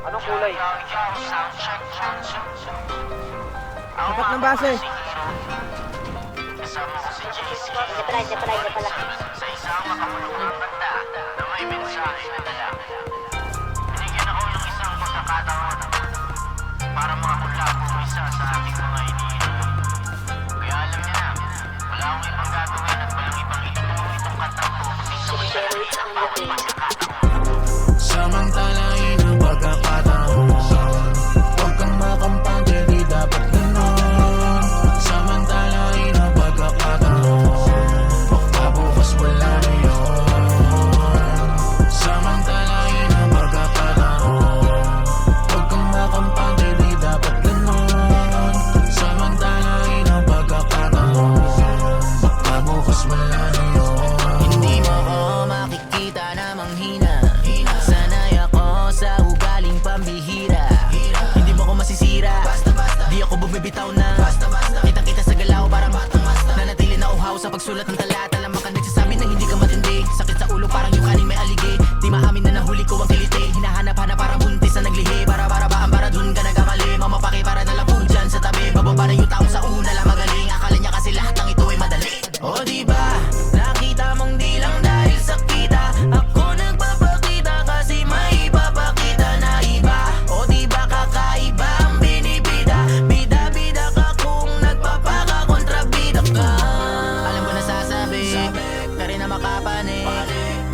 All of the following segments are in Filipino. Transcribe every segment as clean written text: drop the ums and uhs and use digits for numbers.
Anong kulay? Dapat ng base. Hindi pala. Sa isang makamulungang banda na may mensahe na dala. Binigyan ako ng isang pagkakataon para makahula kung isa sa ating mga iniinom. Kaya alam niya na, wala akong ibang gagawin at walang ibang ituturo itong kantang ko kundi sabay sa isang bawat pagkakataon. Samantalain ang pagkakataon. Huwag kang makampante, di dapat ganon. Samantalain ang pagkakataon. Baka bukas wala na yun. Samantalain ang pagkakataon. Huwag kang makampante, di dapat ganon. Samantalain ang pagkakataon. Baka bukas wala na yun. Hindi mo ko makikita na manghina. Sanay ako sa ugaling pambihira. Hindi mo ko masisira. Di ako bumibitaw na. Kita-kita sa galaw parang nanatili na uhaw sa pagsulat ng talata. Alam ka nagsasabi na hindi ka matindi. Sakit sa ulo parang yung kaning may alige. Di maamin na nahuli ko ang kilite. Hinahanap-hanap parang buntis na naglihi. Para dun ka nagkamali. Mamapaki para nalapun dyan sa tabi. Bababa na yung taong sa una lang magaling. Akala niya kasi lahat ng ito ay madali. O diba, nakita mong di lang dahil sa kita. Ako nagpapakita kasi may ipapakita na iba. O diba kakaiba ang binibida. Bida-bida ka kung nagpapakakontrabida ka. Alam ko na sasabi, ka rin na makapanik.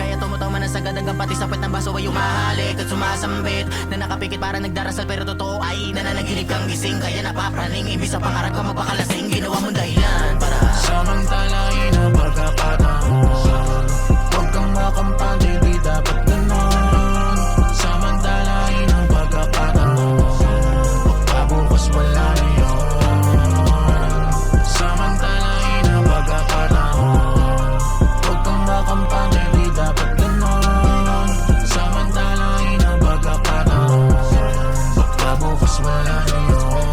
Kaya tumutang man ang sagad hanggang pati sapit ng baso ay umahalik at sumasambit. Na nakapikit para nagdarasal pero totoo ay nananaginip kang gising. Kaya napapraning, ibig sa pangarap ka magpakalasing. Ginawa mong dahilan para samantalain ang pagkakataon. Huwag kang makampante, di dapat ganon. Samantalain ang pagkakataon. Baka bukas wala na yun. Samantalain ang pagkakataon. Huwag kang makampante, di dapat ganon. Samantalain ang pagkakataon. Baka bukas wala na yun.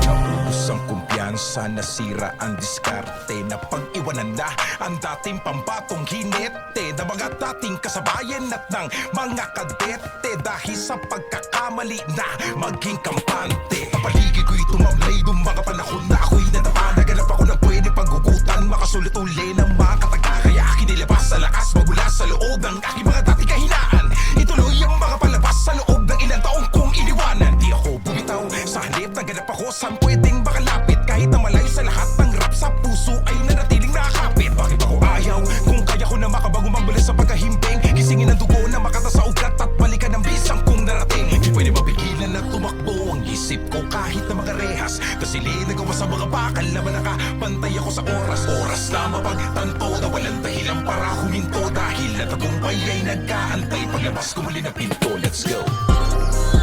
Naubos ang kumpiyansa, nasira ang diskarte. Napag-iwanan na ang dating pambatong hinete na mga dating kasabayan at ng mga kadete. Dahil sa pagkakamali na maging kampante. Paligid ko'y tumamlay nung mga panahon na ako'y natapa. Naganap ako ng pwede paggugutan, makasulit uli ng mga kataga. Kaya akin nilabas sa lakas magmula sa loob ng aking mga dating kahinaan. Ituloy ang mga palabas sa loob ng ilang taong kong iniwanan. Di ako bumitaw sa halip, naganap ako saan pwedeng makalapit. Kahit na malayo sa lahat ng rap sa puso ay nanatiling nakakapit. Bakit ako ayaw? Kung kaya ko na makabago mambalas sa pagkahimbing. Gisingin ang dugo na makata sa ugat at balikan ang bisang kong narating. Hindi pwede mapigilan na tumakbo ang isip ko kahit na mga rehas. Kasi linagawa sa mga bakal na nakapantay ako sa oras. Oras na mapagtanto na walang dahilan para huminto. Dahil natagumpay ay nagkaantay. Paglabas ko muli na pinto, let's go.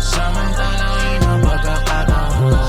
Samantalain ang pagkakataon.